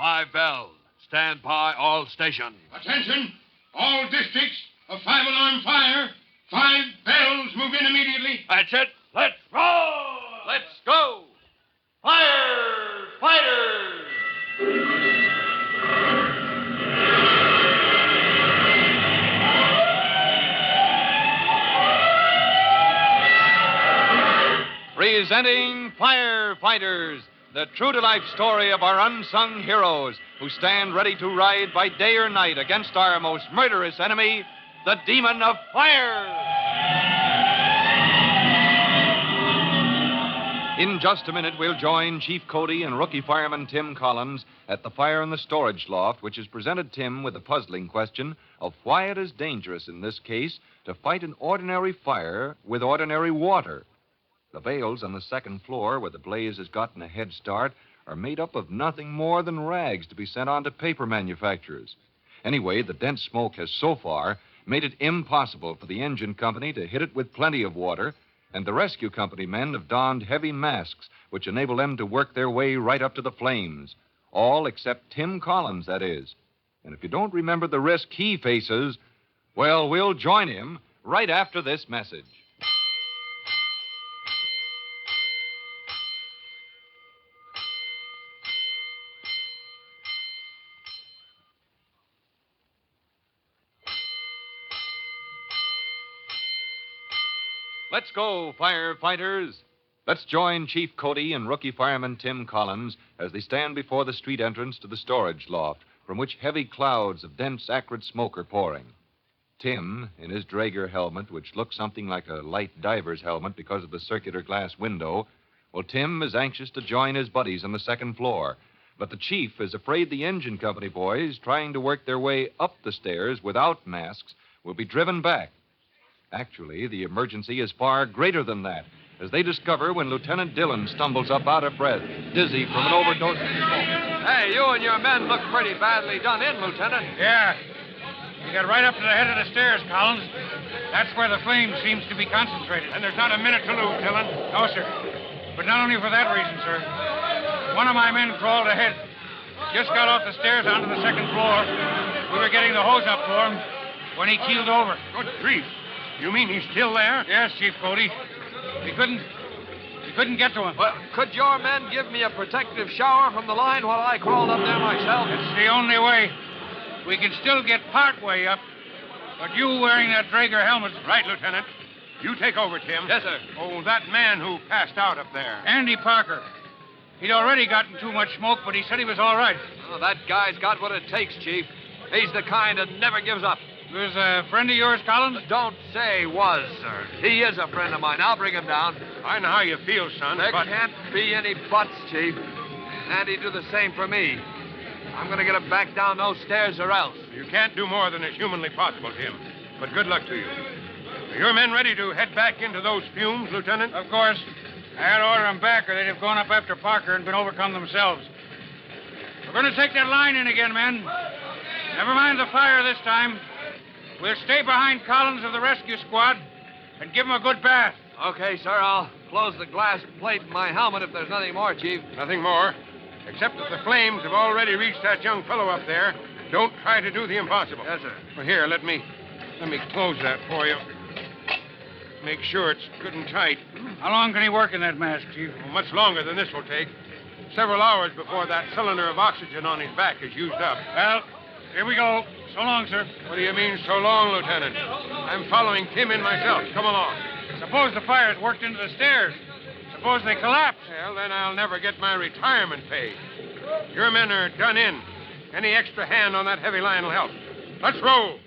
5 bells. Stand by all stations. Attention, all districts. A 5-alarm fire. 5 bells. Move in immediately. That's it. Let's roll. Let's go. Firefighters! Presenting Firefighters, the true-to-life story of our unsung heroes who stand ready to ride by day or night against our most murderous enemy, the demon of fire. In just a minute, we'll join Chief Cody and rookie fireman Tim Collins at the fire in the storage loft, which has presented Tim with the puzzling question of why it is dangerous in this case to fight an ordinary fire with ordinary water. The bales on the second floor, where the blaze has gotten a head start, are made up of nothing more than rags to be sent on to paper manufacturers. Anyway, the dense smoke has so far made it impossible for the engine company to hit it with plenty of water, and the rescue company men have donned heavy masks which enable them to work their way right up to the flames. All except Tim Collins, that is. And if you don't remember the risk he faces, well, we'll join him right after this message. Let's go, firefighters. Let's join Chief Cody and rookie fireman Tim Collins as they stand before the street entrance to the storage loft, from which heavy clouds of dense, acrid smoke are pouring. Tim, in his Draeger helmet, which looks something like a light diver's helmet because of the circular glass window, well, Tim is anxious to join his buddies on the second floor. But the chief is afraid the engine company boys, trying to work their way up the stairs without masks, will be driven back. Actually, the emergency is far greater than that, as they discover when Lieutenant Dillon stumbles up out of breath, dizzy from an overdose of smoke. Hey, you and your men look pretty badly done in, Lieutenant. Yeah. You got right up to the head of the stairs, Collins. That's where the flame seems to be concentrated. And there's not a minute to lose, Dillon. No, sir. But not only for that reason, sir. One of my men crawled ahead. Just got off the stairs onto the second floor. We were getting the hose up for him when he keeled over. Good grief. You mean he's still there? Yes, Chief Cody. We couldn't get to him. Well, could your men give me a protective shower from the line while I crawled up there myself? It's the only way. We can still get part way up. But you wearing that Draeger helmet... Right, Lieutenant. You take over, Tim. Yes, sir. Oh, that man who passed out up there. Andy Parker. He'd already gotten too much smoke, but he said he was all right. Oh, that guy's got what it takes, Chief. He's the kind that never gives up. He was a friend of yours, Collins? Don't say was, sir. He is a friend of mine. I'll bring him down. I know how you feel, son, There but... can't be any buts, Chief. And he'd do the same for me. I'm going to get him back down those stairs or else. You can't do more than is humanly possible, Tim. But good luck to you. Are your men ready to head back into those fumes, Lieutenant? Of course. I had to order them back, or they'd have gone up after Parker and been overcome themselves. We're going to take that line in again, men. Never mind the fire this time. We'll stay behind Collins of the rescue squad and give him a good bath. Okay, sir. I'll close the glass plate in my helmet if there's nothing more, Chief. Nothing more. Except that the flames have already reached that young fellow up there. Don't try to do the impossible. Yes, sir. Well, here, let me close that for you. Make sure it's good and tight. How long can he work in that mask, Chief? Well, much longer than this will take. Several hours before that cylinder of oxygen on his back is used up. Well, here we go. So long, sir. What do you mean, so long, Lieutenant? I'm following Tim in myself. Come along. Suppose the fire's worked into the stairs. Suppose they collapse. Well, then I'll never get my retirement pay. Your men are done in. Any extra hand on that heavy line will help. Let's roll.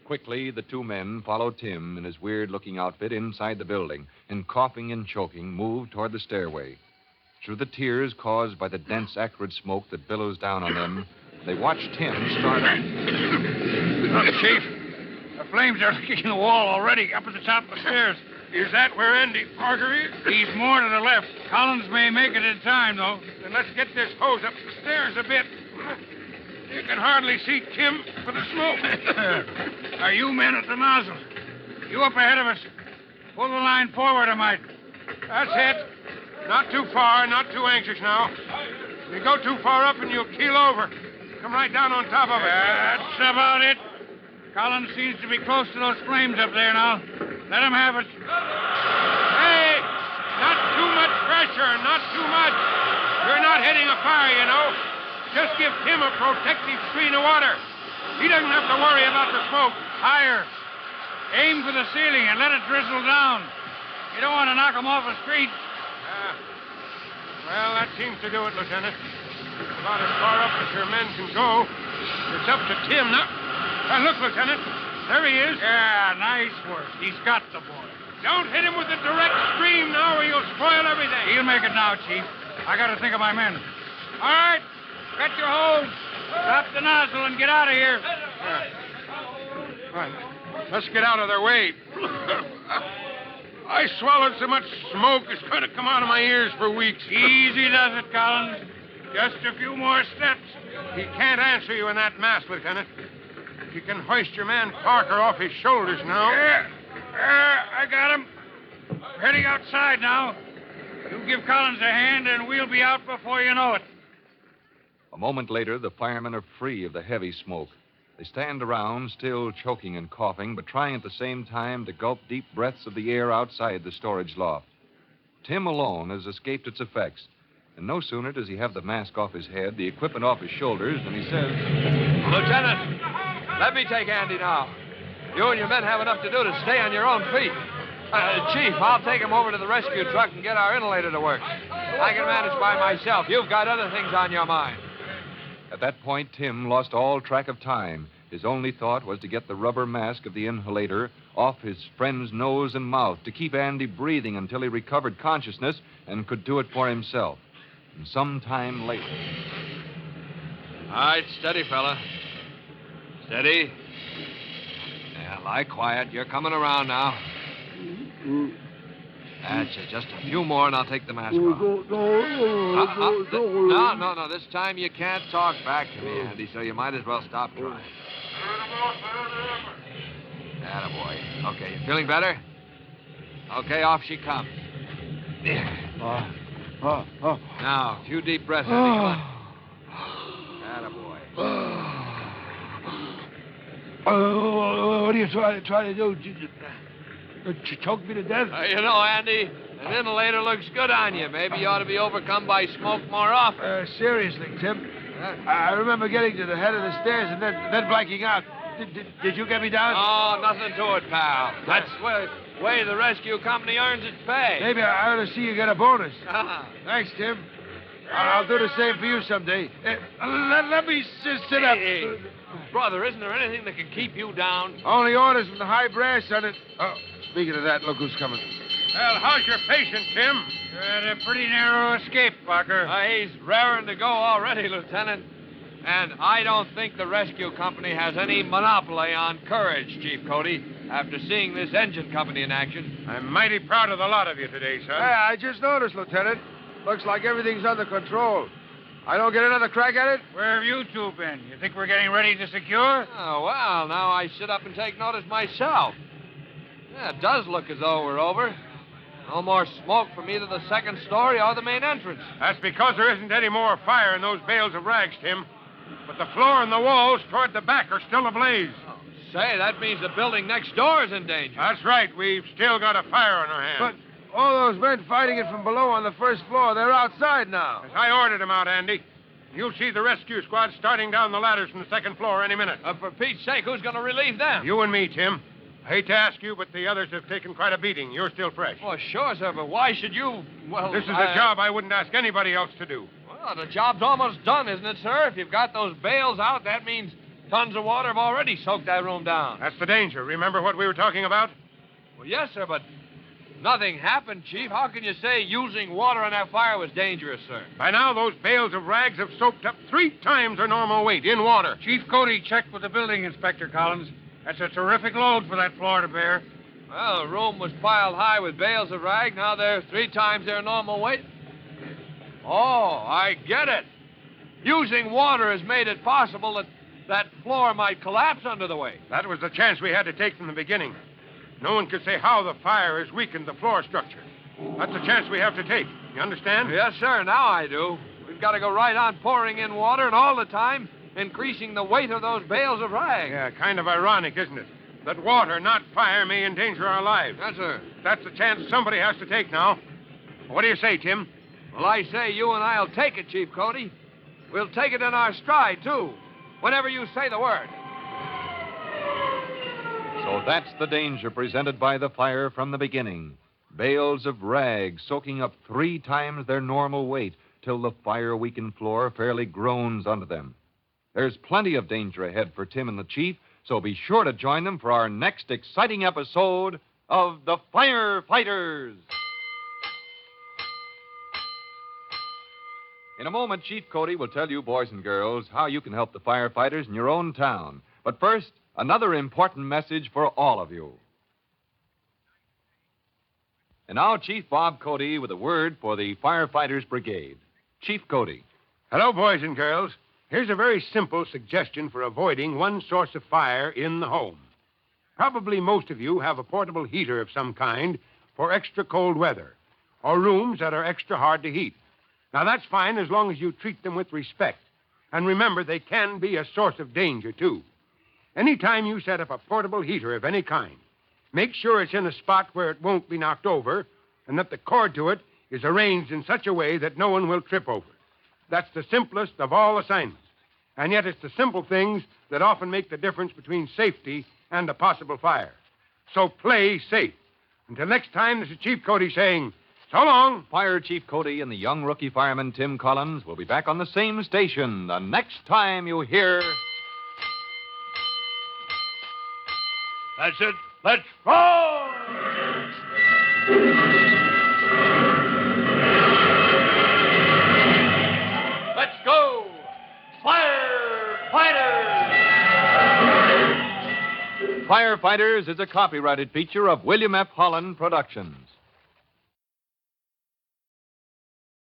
Quickly, the two men followed Tim in his weird-looking outfit inside the building and, coughing and choking, moved toward the stairway. Through the tears caused by the dense, acrid smoke that billows down on them, they watched Tim start up. Look, Chief. The flames are licking the wall already up at the top of the stairs. Is that where Andy Parker is? He's more to the left. Collins may make it in time, though. Then let's get this hose up the stairs a bit. You can hardly see Tim for the smoke. Are you men at the nozzle? You up ahead of us. Pull the line forward a mite. That's it. Not too far, not too anxious now. You go too far up and you'll keel over. Come right down on top of it. That's about it. Collins seems to be close to those flames up there now. Let him have it. Hey, not too much pressure, not too much. You're not hitting a fire, you know. Just give Tim a protective screen of water. He doesn't have to worry about the smoke. Higher. Aim for the ceiling and let it drizzle down. You don't want to knock him off the street. Well, that seems to do it, Lieutenant. About as far up as your men can go. It's up to Tim now. Look, Lieutenant. There he is. Yeah, nice work. He's got the boy. Don't hit him with the direct stream now or you'll spoil everything. He'll make it now, Chief. I got to think of my men. All right. Get your hose. Drop the nozzle and get out of here. Right. Let's get out of their way. I swallowed so much smoke it's going to come out of my ears for weeks. Easy does it, Collins. Just a few more steps. He can't answer you in that mask, Lieutenant. You can hoist your man Parker off his shoulders now. I got him. We're heading outside now. You give Collins a hand, and we'll be out before you know it. A moment later, the firemen are free of the heavy smoke. They stand around, still choking and coughing, but trying at the same time to gulp deep breaths of the air outside the storage loft. Tim alone has escaped its effects, and no sooner does he have the mask off his head, the equipment off his shoulders, than he says, Lieutenant, let me take Andy now. You and your men have enough to do to stay on your own feet. Chief, I'll take him over to the rescue truck and get our inhalator to work. I can manage by myself. You've got other things on your mind. At that point, Tim lost all track of time. His only thought was to get the rubber mask of the inhalator off his friend's nose and mouth, to keep Andy breathing until he recovered consciousness and could do it for himself. And some time later... All right, steady, fella. Steady. Yeah, lie quiet. You're coming around now. That's it. Just a few more, and I'll take the mask off. No. This time you can't talk back to me, Andy, so you might as well stop trying. Attaboy. Okay, you feeling better? Okay, off she comes. Now, a few deep breaths, Andy. Come on. Attaboy. What are you trying to do? Choke me to death? You know, Andy, an inhalator looks good on you. Maybe you ought to be overcome by smoke more often. Seriously, Tim. I remember getting to the head of the stairs and then blanking out. Did you get me down? Oh, nothing to it, pal. That's the way the rescue company earns its pay. Maybe I ought to see you get a bonus. Ah. Thanks, Tim. I'll do the same for you someday. Let me sit up. Hey, brother, isn't there anything that can keep you down? Only orders from the high brass on it. Oh, speaking of that, look who's coming. Well, how's your patient, Tim? You had a pretty narrow escape, Parker. He's raring to go already, Lieutenant. And I don't think the rescue company has any monopoly on courage, Chief Cody, after seeing this engine company in action. I'm mighty proud of the lot of you today, son. Hey, I just noticed, Lieutenant. Looks like everything's under control. I don't get another crack at it? Where have you two been? You think we're getting ready to secure? Oh, well, now I sit up and take notice myself. Yeah, it does look as though we're over. No more smoke from either the second story or the main entrance. That's because there isn't any more fire in those bales of rags, Tim. But the floor and the walls toward the back are still ablaze. Oh, say, that means the building next door is in danger. That's right. We've still got a fire on our hands. But all those men fighting it from below on the first floor, they're outside now. As I ordered them out, Andy. You'll see the rescue squad starting down the ladders from the second floor any minute. For Pete's sake, who's going to relieve them? You and me, Tim. I hate to ask you, but the others have taken quite a beating. You're still fresh. Oh, sure, sir, but why should you... Well, this is a job I wouldn't ask anybody else to do. Well, the job's almost done, isn't it, sir? If you've got those bales out, that means tons of water have already soaked that room down. That's the danger. Remember what we were talking about? Well, yes, sir, but nothing happened, Chief. How can you say using water on that fire was dangerous, sir? By now, those bales of rags have soaked up 3 times their normal weight in water. Chief Cody checked with the building inspector, Collins. That's a terrific load for that floor to bear. Well, the room was piled high with bales of rag. Now they're 3 times their normal weight. Oh, I get it. Using water has made it possible that that floor might collapse under the weight. That was the chance we had to take from the beginning. No one could say how the fire has weakened the floor structure. That's the chance we have to take. You understand? Yes, sir. Now I do. We've got to go right on pouring in water and all the time increasing the weight of those bales of rags. Yeah, kind of ironic, isn't it? That water, not fire, may endanger our lives. Yes, sir. That's the chance somebody has to take now. What do you say, Tim? Well, I say you and I'll take it, Chief Cody. We'll take it in our stride, too, whenever you say the word. So that's the danger presented by the fire from the beginning. Bales of rags soaking up 3 times their normal weight till the fire-weakened floor fairly groans under them. There's plenty of danger ahead for Tim and the Chief, so be sure to join them for our next exciting episode of The Firefighters. In a moment, Chief Cody will tell you, boys and girls, how you can help the firefighters in your own town. But first, another important message for all of you. And now, Chief Bob Cody with a word for the Firefighters Brigade. Chief Cody. Hello, boys and girls. Here's a very simple suggestion for avoiding one source of fire in the home. Probably most of you have a portable heater of some kind for extra cold weather, or rooms that are extra hard to heat. Now, that's fine as long as you treat them with respect. And remember, they can be a source of danger, too. Anytime you set up a portable heater of any kind, make sure it's in a spot where it won't be knocked over and that the cord to it is arranged in such a way that no one will trip over. That's the simplest of all assignments. And yet it's the simple things that often make the difference between safety and a possible fire. So play safe. Until next time, this is Chief Cody saying, so long. Fire Chief Cody and the young rookie fireman Tim Collins will be back on the same station the next time you hear... That's it. Let's roll! Let's go! Firefighters! Firefighters is a copyrighted feature of William F. Holland Productions.